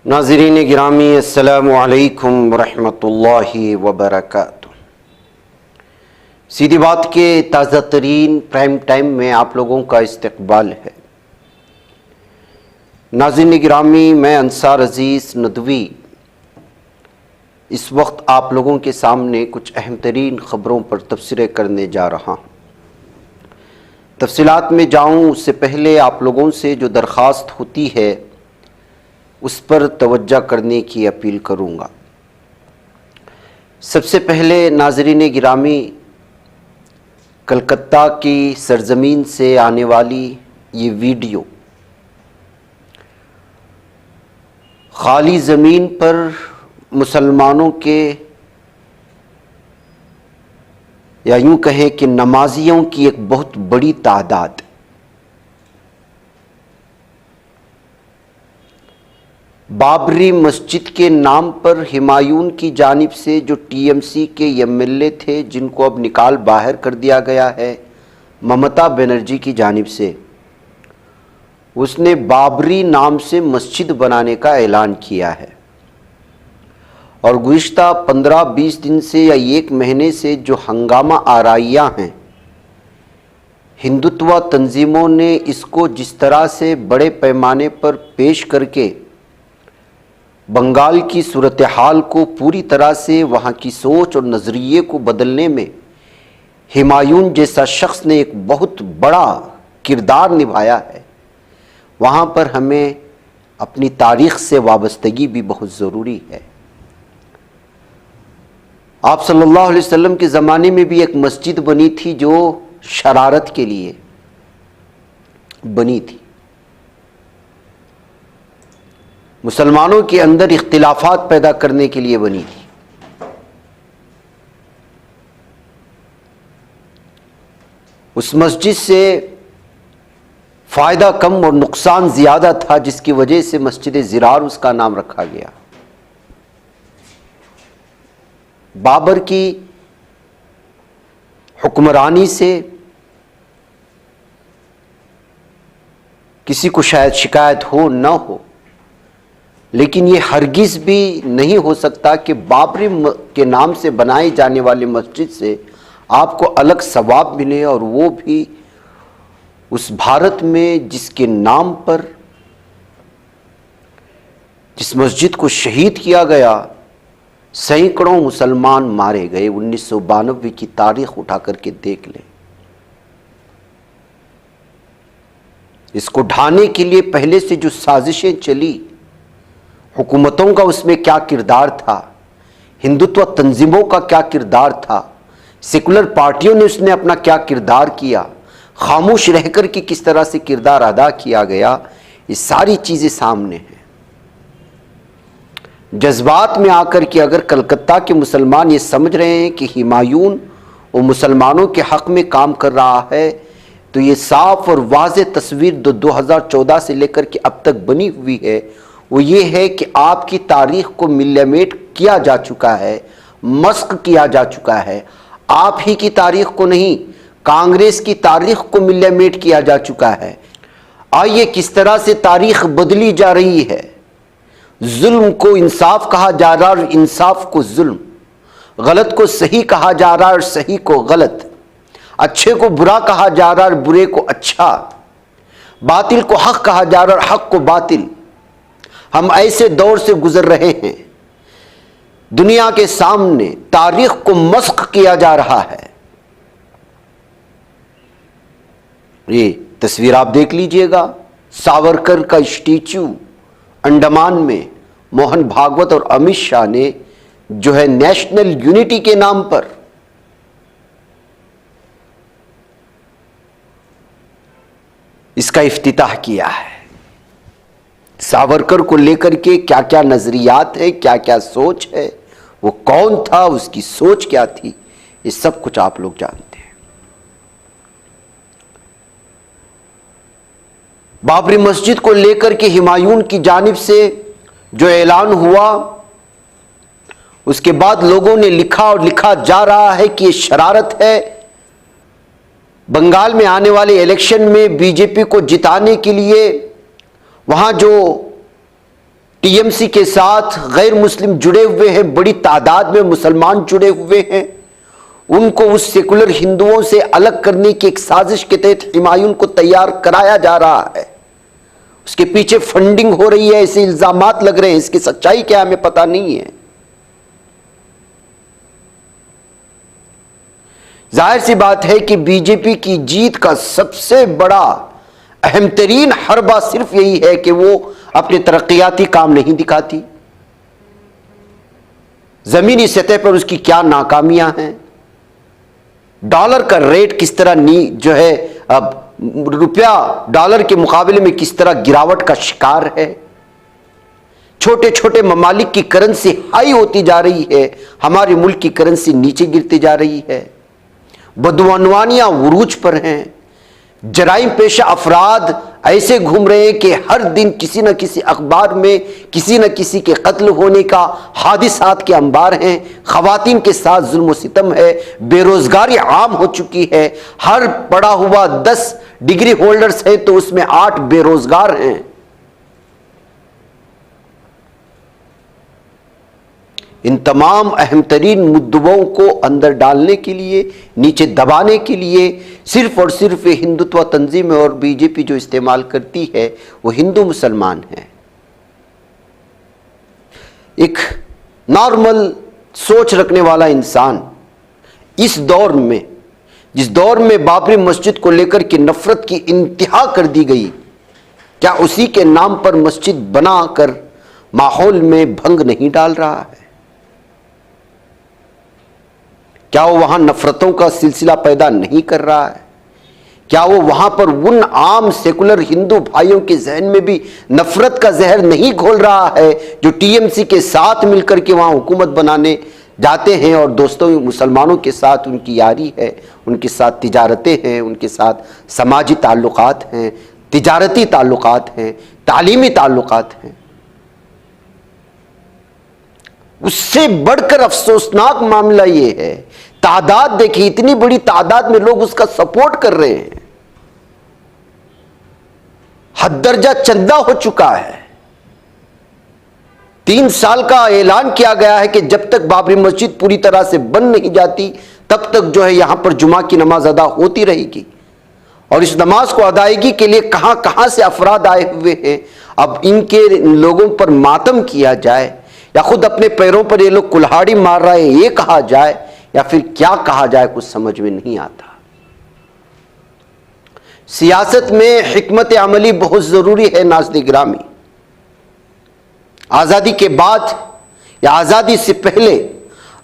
नाज़रीन गिरामी अस्सलामु अलैकुम वरहमतुल्लाहि वबरकातुह। सीधी बात के ताज़ा तरीन प्राइम टाइम में आप लोगों का इस्तकबाल है। नाज़रीन गिरामी, मैं अंसार अज़ीज़ नदवी इस वक्त आप लोगों के सामने कुछ अहम तरीन ख़बरों पर तबसरे करने जा रहा हूँ। तफसीलात में जाऊँ उससे पहले आप लोगों से जो दरख्वास्त होती है उस पर तवज्जो करने की अपील करूँगा। सबसे पहले नाज़रीन गिरामी, कलकत्ता की सरज़मीन से आने वाली ये वीडियो खाली ज़मीन पर मुसलमानों के या यूँ कहें कि नमाजियों की एक बहुत बड़ी तादाद बाबरी मस्जिद के नाम पर हुमायूं की जानिब से जो टीएमसी के एमएलए थे जिनको अब निकाल बाहर कर दिया गया है ममता बनर्जी की जानिब से, उसने बाबरी नाम से मस्जिद बनाने का ऐलान किया है। और गुज़िश्ता 15-20 दिन से या एक महीने से जो हंगामा आराइयाँ हैं, हिंदुत्व तंजीमों ने इसको जिस तरह से बड़े पैमाने पर पेश करके बंगाल की सूरत हाल को पूरी तरह से वहाँ की सोच और नज़रिए को बदलने में हुमायूं जैसा शख्स ने एक बहुत बड़ा किरदार निभाया है, वहाँ पर हमें अपनी तारीख़ से वाबस्तगी भी बहुत ज़रूरी है। आप सल्लल्लाहु अलैहि वसल्लम के ज़माने में भी एक मस्जिद बनी थी जो शरारत के लिए बनी थी, मुसलमानों के अंदर इख्तिलाफात पैदा करने के लिए बनी थी। उस मस्जिद से फ़ायदा कम और नुकसान ज़्यादा था, जिसकी वजह से मस्जिद ज़िरार उसका नाम रखा गया। बाबर की हुक्मरानी से किसी को शायद शिकायत हो न हो, लेकिन ये हरगिज़ भी नहीं हो सकता कि बाबरी के नाम से बनाए जाने वाले मस्जिद से आपको अलग सवाब मिले, और वो भी उस भारत में जिसके नाम पर जिस मस्जिद को शहीद किया गया, सैकड़ों मुसलमान मारे गए। 1992 की तारीख उठा करके देख लें। इसको ढाने के लिए पहले से जो साजिशें चली, हुकूमतों का उसमें क्या किरदार था, हिंदुत्व तंजीमों का क्या किरदार था, सेकुलर पार्टियों ने उसने अपना क्या किरदार किया, खामोश रहकर के किस तरह से किरदार अदा किया गया, ये सारी चीज़ें सामने हैं। जज्बात में आकर के अगर कलकत्ता के मुसलमान ये समझ रहे हैं कि हुमायूं वो मुसलमानों के हक़ में काम कर रहा है, तो ये साफ़ और वाज़ेह तस्वीर 2014 से लेकर के अब तक बनी हुई है, वो ये है कि आपकी तारीख़ को मिल्लामेट किया जा चुका है, मस्क किया जा चुका है। आप ही की तारीख़ को नहीं, कांग्रेस की तारीख़ को मिल्लामेट किया जा चुका है। आइए किस तरह से तारीख़ बदली जा रही है। जुल्म को इंसाफ कहा जा रहा है और इंसाफ को जुल्म, गलत को सही कहा जा रहा है और सही को गलत, अच्छे को बुरा कहा जा रहा है और बुरे को अच्छा, बातिल को हक कहा जा रहा है और हक को बातिल। हम ऐसे दौर से गुजर रहे हैं, दुनिया के सामने तारीख को मस्क किया जा रहा है। ये तस्वीर आप देख लीजिएगा, सावरकर का स्टैचू अंडमान में मोहन भागवत और अमित शाह ने जो है नेशनल यूनिटी के नाम पर इसका इफ्तिताह किया है। सावरकर को लेकर के क्या क्या नजरियात है, क्या क्या सोच है, वो कौन था, उसकी सोच क्या थी, ये सब कुछ आप लोग जानते हैं। बाबरी मस्जिद को लेकर के हुमायूं की जानिब से जो ऐलान हुआ, उसके बाद लोगों ने लिखा और लिखा जा रहा है कि ये शरारत है, बंगाल में आने वाले इलेक्शन में बीजेपी को जिताने के लिए वहां जो टीएमसी के साथ गैर मुस्लिम जुड़े हुए हैं, बड़ी तादाद में मुसलमान जुड़े हुए हैं। उनको उस सेकुलर हिंदुओं से अलग करने की एक साजिश के तहत हुमायूं को तैयार कराया जा रहा है। उसके पीछे फंडिंग हो रही है, ऐसे इल्जामात लग रहे हैं। इसकी सच्चाई क्या हमें पता नहीं है। जाहिर सी बात है कि बीजेपी की जीत का सबसे बड़ा अहम तरीन हरबा सिर्फ यही है कि वो अपने तरक्याती काम नहीं दिखाती। जमीनी सतह पर उसकी क्या नाकामियां हैं, डॉलर का रेट किस तरह जो है अब रुपया डॉलर के मुकाबले में किस तरह गिरावट का शिकार है, छोटे छोटे ममालिक की करेंसी हाई होती जा रही है, हमारे मुल्क की करेंसी नीचे गिरती जा रही है, बदअनवानियां उरूज पर हैं, जराइम पेशा अफराद ऐसे घूम रहे हैं कि हर दिन किसी न किसी अखबार में किसी न किसी के कत्ल होने का हादिसात के अंबार हैं। खवातीन के साथ जुल्म सितम है, बेरोजगारी आम हो चुकी है। हर पढ़ा हुआ 10 डिग्री होल्डर्स है तो उसमें 8 बेरोजगार हैं। इन तमाम अहम तरीन मुद्दों को अंदर डालने के लिए, नीचे दबाने के लिए सिर्फ और सिर्फ हिंदुत्व तंजीमें और बीजेपी जो इस्तेमाल करती है वो हिंदू मुसलमान है। एक नॉर्मल सोच रखने वाला इंसान इस दौर में, जिस दौर में बाबरी मस्जिद को लेकर के नफरत की इंतहा कर दी गई, क्या उसी के नाम पर मस्जिद बनाकर माहौल में भंग नहीं डाल रहा है? क्या वो वहां नफरतों का सिलसिला पैदा नहीं कर रहा है? क्या वो वहां पर उन आम सेकुलर हिंदू भाइयों के जहन में भी नफरत का जहर नहीं घोल रहा है जो टीएमसी के साथ मिलकर के वहां हुकूमत बनाने जाते हैं? और दोस्तों, मुसलमानों के साथ उनकी यारी है, उनके साथ तिजारतें हैं, उनके साथ समाजी ताल्लुकात हैं, तिजारती ताल्लुकात हैं, तालीमी ताल्लुकात हैं। उससे बढ़कर अफसोसनाक मामला यह है, तादाद देखिए, इतनी बड़ी तादाद में लोग उसका सपोर्ट कर रहे हैं। हद दर्जा चंदा हो चुका है। 3 साल का ऐलान किया गया है कि जब तक बाबरी मस्जिद पूरी तरह से बन नहीं जाती तब तक जो है यहां पर जुमा की नमाज अदा होती रहेगी। और इस नमाज को अदायगी के लिए कहां कहां से अफराद आए हुए हैं। अब इनके लोगों पर मातम किया जाए या खुद अपने पैरों पर ये लोग कुल्हाड़ी मार रहे हैं ये कहा जाए या फिर क्या कहा जाए, कुछ समझ में नहीं आता। सियासत में हिकमत अमली बहुत जरूरी है नाज़रीन गिरामी। आजादी के बाद या आजादी से पहले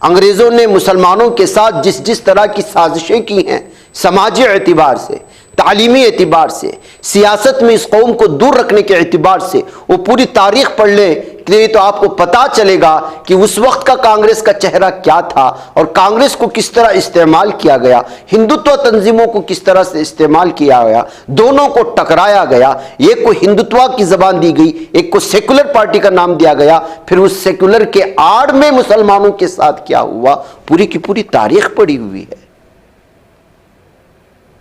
अंग्रेजों ने मुसलमानों के साथ जिस जिस तरह की साजिशें की हैं, समाजी एतबार से, तालीमी एतबार से, सियासत में इस कौम को दूर रखने के एतबार से, वो पूरी तारीख पढ़ लें तो आपको पता चलेगा कि उस वक्त का कांग्रेस का चेहरा क्या था और कांग्रेस को किस तरह इस्तेमाल किया गया, हिंदुत्व तंजीमों को किस तरह से इस्तेमाल किया गया, दोनों को टकराया गया। एक को हिंदुत्व की जबान दी गई, एक को सेकुलर पार्टी का नाम दिया गया, फिर उस सेकुलर के आड़ में मुसलमानों के साथ क्या हुआ, पूरी की पूरी तारीख पड़ी हुई है।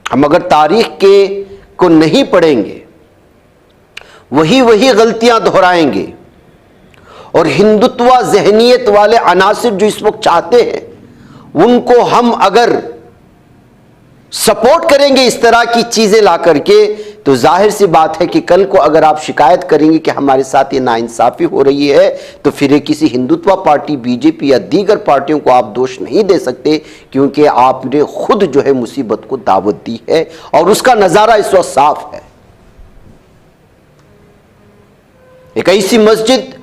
हम अगर तारीख को नहीं पढ़ेंगे, वही गलतियां दोहराएंगे और हिंदुत्व जहनियत वाले अनासिर जो इस वक्त चाहते हैं उनको हम अगर सपोर्ट करेंगे इस तरह की चीजें ला करके, तो जाहिर सी बात है कि कल को अगर आप शिकायत करेंगे कि हमारे साथ ये नाइंसाफी हो रही है, तो फिर किसी हिंदुत्व पार्टी, बीजेपी या दीगर पार्टियों को आप दोष नहीं दे सकते, क्योंकि आपने खुद जो है मुसीबत को दावत दी है और उसका नजारा इस वक्त साफ है। एक ऐसी मस्जिद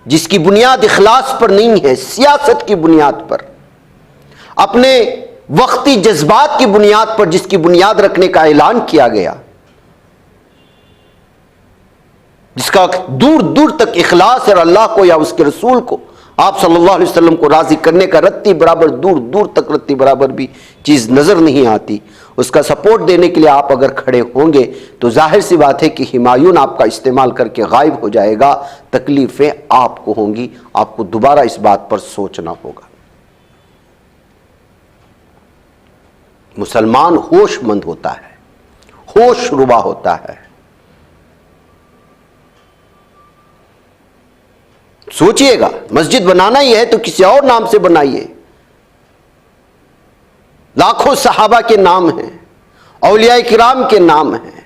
जिसकी बुनियाद इखलास पर नहीं है, सियासत की बुनियाद पर, अपने वक्ती जज्बात की बुनियाद पर जिसकी बुनियाद रखने का ऐलान किया गया, जिसका दूर दूर तक इखलास और अल्लाह को या उसके रसूल को, आप सल्लल्लाहु अलैहि वसल्लम को राजी करने का रत्ती बराबर, दूर दूर तक रत्ती बराबर भी चीज नजर नहीं आती, उसका सपोर्ट देने के लिए आप अगर खड़े होंगे तो जाहिर सी बात है कि हुमायूं आपका इस्तेमाल करके गायब हो जाएगा। तकलीफें आपको होंगी, आपको दोबारा इस बात पर सोचना होगा। मुसलमान होशमंद होता है, होशरुबा होता है। सोचिएगा, मस्जिद बनाना ही है तो किसी और नाम से बनाइए। लाखों सहाबा के नाम हैं, औलिया किराम के नाम हैं,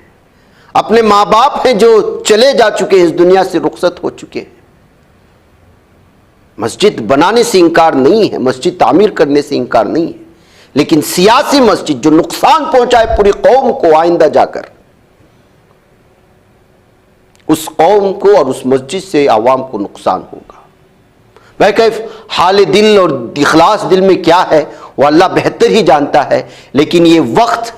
अपने माँ बाप हैं जो चले जा चुके हैं, इस दुनिया से रुखसत हो चुके हैं। मस्जिद बनाने से इंकार नहीं है, मस्जिद तामीर करने से इंकार नहीं है, लेकिन सियासी मस्जिद जो नुकसान पहुंचाए पूरी कौम को, आइंदा जाकर उस कौम को और उस मस्जिद से आवाम को नुकसान होगा। वह कैफ हाल दिल और इखलास दिल में क्या है वो अल्लाह बेहतर ही जानता है, लेकिन ये वक्त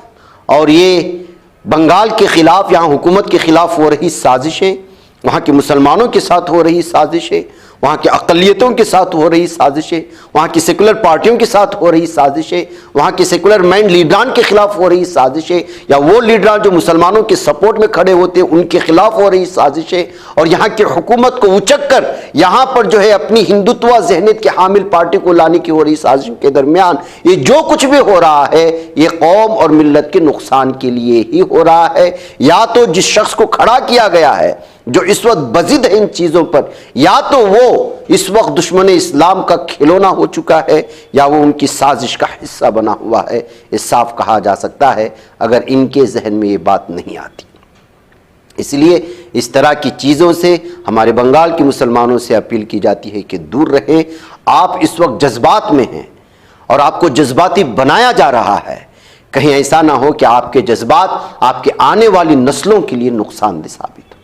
और ये बंगाल के खिलाफ, यहाँ हुकूमत के खिलाफ हो रही साजिशें, वहाँ के मुसलमानों के साथ हो रही साजिशें, वहाँ की अक़लियतों के साथ हो रही साजिशें, वहाँ की सेकुलर पार्टियों के साथ हो रही साजिशें, वहाँ के सेकुलर माइंड लीडरान के खिलाफ हो रही साजिशें, या वो लीडरान जो मुसलमानों के सपोर्ट में खड़े होते हैं उनके खिलाफ हो रही साजिशें, और यहाँ की हुकूमत को उचक कर यहाँ पर जो है अपनी हिंदुत्व ज़हनियत के हामिल पार्टी को लाने की हो रही साजिशों के दरमियान ये जो कुछ भी हो रहा है ये कौम और मिल्लत के नुकसान के लिए ही हो रहा है। या तो जिस शख्स को खड़ा किया गया है जो इस वक्त बजिद है इन चीज़ों पर, या तो वो इस वक्त दुश्मन इस्लाम का खिलौना हो चुका है या वो उनकी साजिश का हिस्सा बना हुआ है। ये साफ कहा जा सकता है अगर इनके जहन में ये बात नहीं आती। इसलिए इस तरह की चीज़ों से हमारे बंगाल के मुसलमानों से अपील की जाती है कि दूर रहें। आप इस वक्त जज्बात में हैं और आपको जज्बाती बनाया जा रहा है। कहीं ऐसा ना हो कि आपके जज्बात आपके आने वाली नस्लों के लिए नुकसानदेह साबित हो।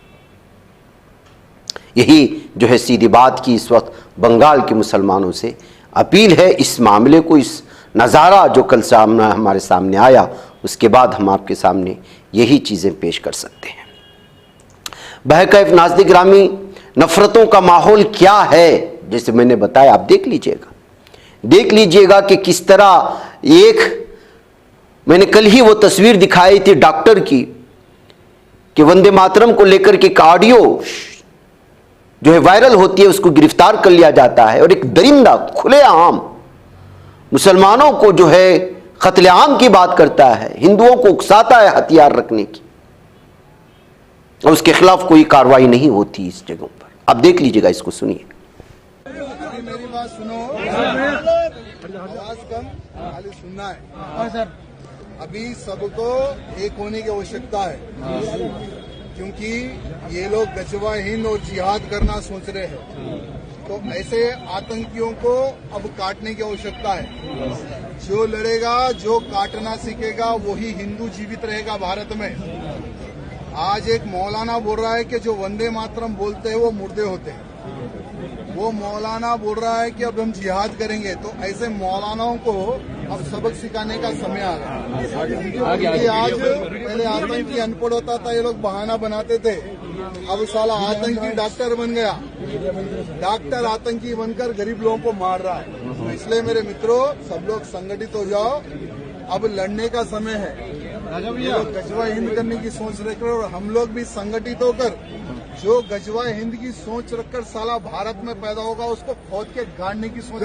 यही जो है सीधी बात की इस वक्त बंगाल के मुसलमानों से अपील है। इस मामले को, इस नज़ारा जो कल सामने हमारे सामने आया, उसके बाद हम आपके सामने यही चीज़ें पेश कर सकते हैं। बहकैफ नाज़रीन गिरामी, नफ़रतों का माहौल क्या है, जैसे मैंने बताया, आप देख लीजिएगा कि किस तरह मैंने कल ही वो तस्वीर दिखाई थी डॉक्टर की कि वंदे मातरम को लेकर के एक ऑडियो जो है वायरल होती है, उसको गिरफ्तार कर लिया जाता है और एक दरिंदा खुलेआम मुसलमानों को जो है कत्लेआम की बात करता है, हिंदुओं को उकसाता है हथियार रखने की, और उसके खिलाफ कोई कार्रवाई नहीं होती इस जगहों पर। आप देख लीजिएगा, इसको सुनिए। मेरी बात सुनो, आवाज कम, खाली सुनना है। अभी सबको एक होने की आवश्यकता है, क्योंकि ये लोग गजवा हिंद और जिहाद करना सोच रहे हैं। तो ऐसे आतंकियों को अब काटने की आवश्यकता है। जो लड़ेगा, जो काटना सीखेगा, वही हिंदू जीवित रहेगा भारत में। आज एक मौलाना बोल रहा है कि जो वंदे मातरम बोलते हैं वो मुर्दे होते हैं। वो मौलाना बोल रहा है कि अब हम जिहाद करेंगे। तो ऐसे मौलानाओं को अब सबक सिखाने का समय आ गया। आज पहले आतंकी अनपढ़ होता था, ये लोग बहाना बनाते थे। अब साला आतंकी डॉक्टर बन गया। डॉक्टर आतंकी बनकर गरीब लोगों को मार रहा है। तो इसलिए मेरे मित्रों, सब लोग संगठित हो जाओ। अब लड़ने का समय है। लोग गजवा हिंद करने की सोच रखकर, और हम लोग भी संगठित होकर जो गजवा हिंद की सोच रखकर साला भारत में पैदा होगा उसको खोद के गाड़ने की सोच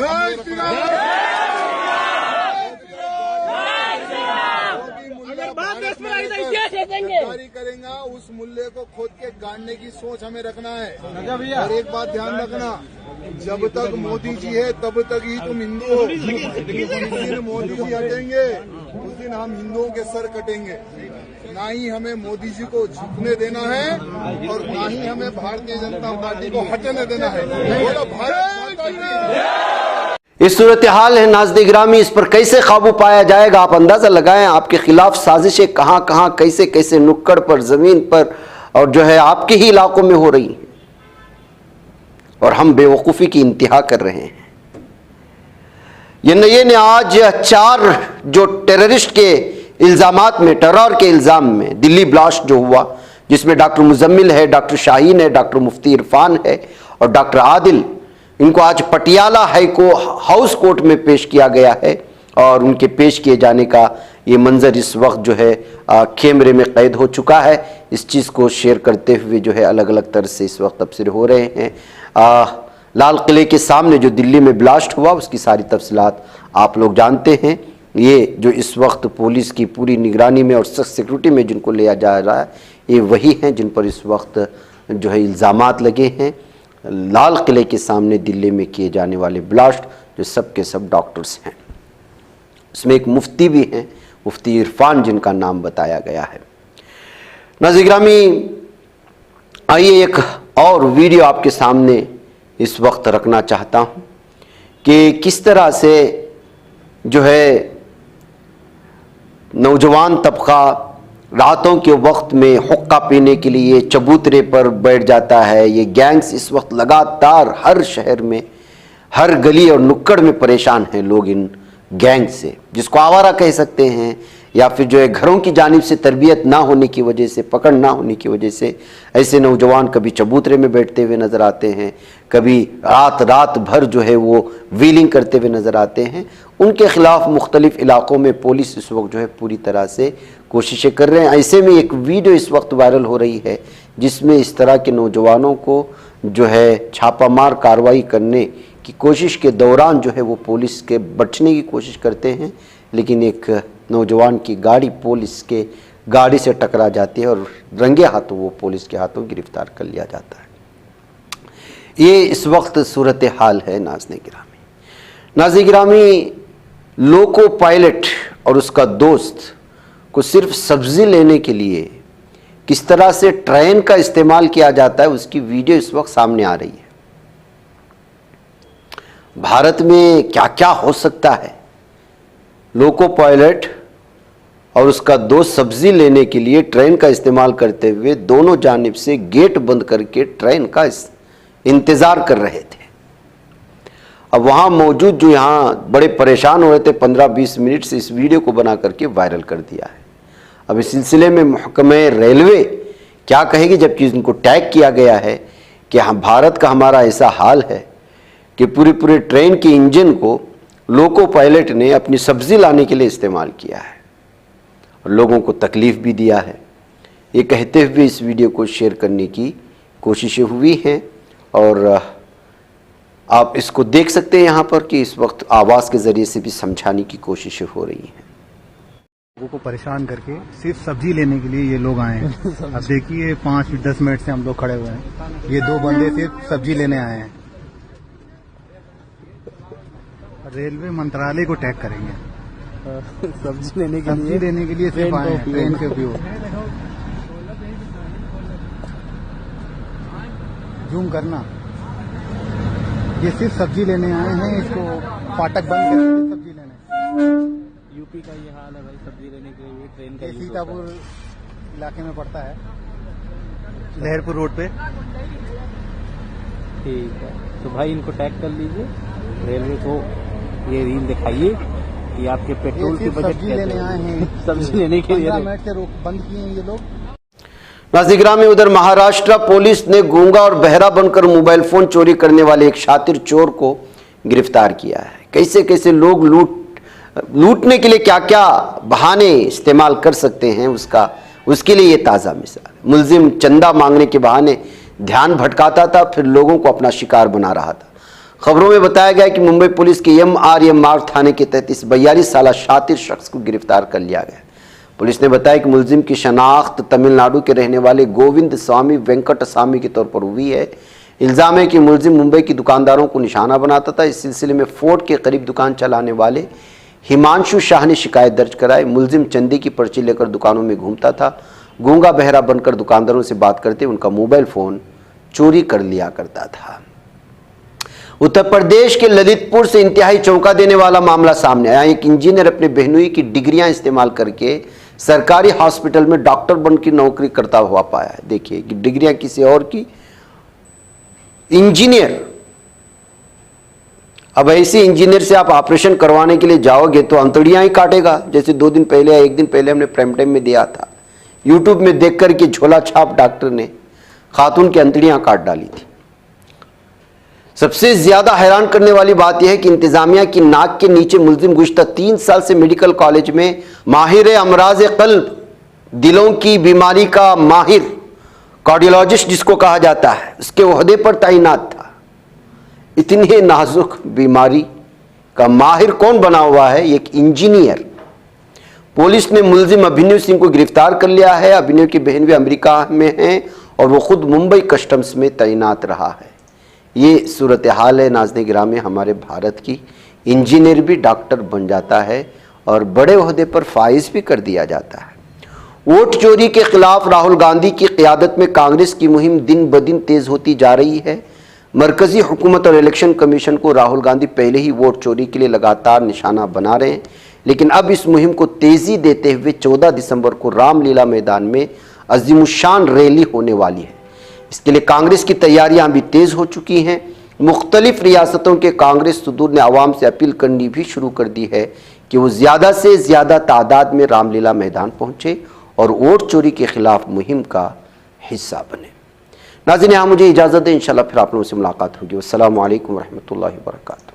सरकारी करेगा, उस मूल्य को खोद के गाड़ने की सोच हमें रखना है। और एक बात ध्यान रखना, जब तक मोदी जी है तब तक ही तुम हिंदू हो। जिस दिन मोदी जी हटेंगे उस दिन हम हिंदुओं के सर कटेंगे। ना ही हमें मोदी जी को झुकने देना है और ना ही हमें भारतीय जनता पार्टी को हटने देना है। बोलो भारत माता की। इस सूरत हाल है नाज़रीन गिरामी, इस पर कैसे काबू पाया जाएगा आप अंदाजा लगाएं। आपके खिलाफ साजिशें कहां कहां, कैसे कैसे नुक्कड़ पर, जमीन पर, और जो है आपके ही इलाकों में हो रही हैं, और हम बेवकूफ़ी की इंतहा कर रहे हैं। ये ने आज 4 जो टेररिस्ट के इल्ज़ामात में, टेरर के इल्ज़ाम में दिल्ली ब्लास्ट जो हुआ, जिसमें डॉक्टर मुजम्मिल है, डॉक्टर शाहीन है, डॉक्टर मुफ्ती इरफान है और डॉक्टर आदिल, इनको आज पटियाला हाउस कोर्ट में पेश किया गया है। और उनके पेश किए जाने का ये मंजर इस वक्त जो है कैमरे में कैद हो चुका है। इस चीज़ को शेयर करते हुए जो है अलग अलग तरह से इस वक्त तबसरे हो रहे हैं। लाल किले के सामने जो दिल्ली में ब्लास्ट हुआ उसकी सारी तफसीलात आप लोग जानते हैं। ये जो इस वक्त पुलिस की पूरी निगरानी में और सख्त सिक्योरिटी में जिनको लिया जा रहा है, ये वही हैं जिन पर इस वक्त जो है इल्ज़ामात लगे हैं। लाल किले के सामने दिल्ली में किए जाने वाले ब्लास्ट, जो सब के सब डॉक्टर्स हैं। उसमें एक मुफ्ती भी हैं, मुफ्ती इरफान, जिनका नाम बताया गया है। नाज़रीन गिरामी, आइए एक और वीडियो आपके सामने इस वक्त रखना चाहता हूं कि किस तरह से जो है नौजवान तबका रातों के वक्त में हुक्का पीने के लिए चबूतरे पर बैठ जाता है। ये गैंग्स इस वक्त लगातार हर शहर में, हर गली और नुक्कड़ में परेशान हैं लोग इन गैंग से, जिसको आवारा कह सकते हैं, या फिर जो है घरों की जानिब से तरबियत ना होने की वजह से, पकड़ ना होने की वजह से ऐसे नौजवान कभी चबूतरे में बैठते हुए नज़र आते हैं, कभी रात भर जो है वो व्हीलिंग करते हुए नज़र आते हैं। उनके खिलाफ मुख्तलिफ इलाक़ों में पुलिस इस वक्त जो है पूरी तरह से कोशिशें कर रहे हैं। ऐसे में एक वीडियो इस वक्त वायरल हो रही है जिसमें इस तरह के नौजवानों को जो है छापामार कार्रवाई करने की कोशिश के दौरान जो है वो पुलिस के बचने की कोशिश करते हैं, लेकिन एक नौजवान की गाड़ी पुलिस के गाड़ी से टकरा जाती है और रंगे हाथों वो पुलिस के हाथों गिरफ्तार कर लिया जाता है। ये इस वक्त सूरत हाल है नाज़रीन गिरामी। नाज़रीन गिरामी, लोको पायलट और उसका दोस्त को सिर्फ सब्जी लेने के लिए किस तरह से ट्रेन का इस्तेमाल किया जाता है, उसकी वीडियो इस वक्त सामने आ रही है। भारत में क्या क्या हो सकता है। लोको पायलट और उसका दोस्त सब्जी लेने के लिए ट्रेन का इस्तेमाल करते हुए दोनों जानिब से गेट बंद करके ट्रेन का इंतज़ार कर रहे थे। अब वहाँ मौजूद जो यहाँ बड़े परेशान हो रहे थे, 15-20 मिनट से इस वीडियो को बना करके वायरल कर दिया है। अब इस सिलसिले में महकमे रेलवे क्या कहेगी, जबकि इनको टैग किया गया है कि हाँ, भारत का हमारा ऐसा हाल है कि पूरे ट्रेन के इंजन को लोको पायलट ने अपनी सब्जी लाने के लिए इस्तेमाल किया है और लोगों को तकलीफ़ भी दिया है। ये कहते हुए इस वीडियो को शेयर करने की कोशिशें हुई हैं और आप इसको देख सकते हैं यहाँ पर कि इस वक्त आवाज़ के ज़रिए से भी समझाने की कोशिशें हो रही हैं। लोगों को परेशान करके सिर्फ सब्जी लेने के लिए ये लोग आए हैं। अब देखिए 5-10 मिनट से हम लोग खड़े हुए हैं, ये 2 बंदे सिर्फ सब्जी लेने आए हैं। रेलवे मंत्रालय को टैग करेंगे सब्जी लेने के लिए सिर्फ आए हैं, ट्रेन के व्यू। जूम करना, ये सिर्फ सब्जी लेने आए हैं, इसको फाटक बंद करके सब्जी लेने। यूपी का ये हाल है भाई, सब्जी लेने के लिए ट्रेन का ये सीतापुर इलाके में पड़ता है, लहरपुर रोड पे। ठीक है, तो भाई इनको टैग कर लीजिए, रेलवे को ये रील दिखाइए कि आपके पेट्रोल की बजट सब्जी लेने आए हैं, सब्जी लेने के लिए 15 मिनट से बंद किए हैं ये लोग। नाज़रीन गिरामी, उधर महाराष्ट्र पुलिस ने गूंगा और बहरा बनकर मोबाइल फोन चोरी करने वाले एक शातिर चोर को गिरफ्तार किया है। कैसे कैसे लोग लूटने के लिए क्या क्या बहाने इस्तेमाल कर सकते हैं, उसके लिए ये ताज़ा मिसाल। मुलजिम चंदा मांगने के बहाने ध्यान भटकाता था, फिर लोगों को अपना शिकार बना रहा था। खबरों में बताया गया कि मुंबई पुलिस के MR थाने के तहत इस 42 साला शातिर शख्स को गिरफ्तार कर लिया गया। पुलिस ने बताया कि मुलजिम की शनाख्त तमिलनाडु के रहने वाले गोविंद स्वामी वेंकटस्वामी के तौर पर हुई है। इल्ज़ाम है कि मुलजिम मुंबई की दुकानदारों को निशाना बनाता था। इस सिलसिले में फोर्ट के करीब दुकान चलाने वाले हिमांशु शाह ने शिकायत दर्ज कराई। मुलजिम चंदे की पर्ची लेकर दुकानों में घूमता था, गूंगा बहरा बनकर दुकानदारों से बात करते उनका मोबाइल फ़ोन चोरी कर लिया करता था। उत्तर प्रदेश के ललितपुर से इंतहाई चौंका देने वाला मामला सामने आया। एक इंजीनियर अपने बहनोई की डिग्रियां इस्तेमाल करके सरकारी हॉस्पिटल में डॉक्टर बन की नौकरी करता हुआ पाया है। देखिए कि डिग्रियां किसी और की, इंजीनियर। अब ऐसे इंजीनियर से आप ऑपरेशन करवाने के लिए जाओगे तो अंतड़ियां ही काटेगा, जैसे 2 दिन पहले या 1 दिन पहले हमने प्राइम टाइम में दिया था। यूट्यूब में देख कर के झोला छाप डॉक्टर ने खातून की अंतड़ियां काट डाली थी। सबसे ज्यादा हैरान करने वाली बात यह है कि इंतजामिया की नाक के नीचे मुलजिम गुज़श्ता 3 साल से मेडिकल कॉलेज में माहिर अमराज क़ल्ब, दिलों की बीमारी का माहिर, कार्डियोलॉजिस्ट जिसको कहा जाता है, उसके ओहदे पर तैनात था। इतनी नाजुक बीमारी का माहिर कौन बना हुआ है? एक इंजीनियर। पुलिस ने मुलजिम अभिनव सिंह को गिरफ्तार कर लिया है। अभिनव की बहन भी अमेरिका में हैं और वो खुद मुंबई कस्टम्स में तैनात रहा है। ये सूरत हाल है नाज़रीन गिरामी हमारे भारत की। इंजीनियर भी डॉक्टर बन जाता है और बड़े ओहदे पर फाइज भी कर दिया जाता है। वोट चोरी के खिलाफ राहुल गांधी की क़यादत में कांग्रेस की मुहिम दिन ब दिन तेज़ होती जा रही है। मरकज़ी हुकूमत और इलेक्शन कमीशन को राहुल गांधी पहले ही वोट चोरी के लिए लगातार निशाना बना रहे हैं, लेकिन अब इस मुहिम को तेज़ी देते हुए 14 दिसंबर को रामलीला मैदान में अज़ीमुश्शान रैली होने वाली है। इसके लिए कांग्रेस की तैयारियां भी तेज़ हो चुकी हैं। मुख्तलिफ रियासतों के कांग्रेस सदूर ने आवाम से अपील करनी भी शुरू कर दी है कि वो ज़्यादा से ज़्यादा तादाद में रामलीला मैदान पहुँचे और वोट चोरी के खिलाफ मुहिम का हिस्सा बने। नाज़रीन, यहाँ मुझे इजाज़त दें, इंशाल्लाह फिर आप लोगों से मुलाकात होगी। अस्सलामु अलैकुम वरहमतुल्लाहि वबरकातुहू।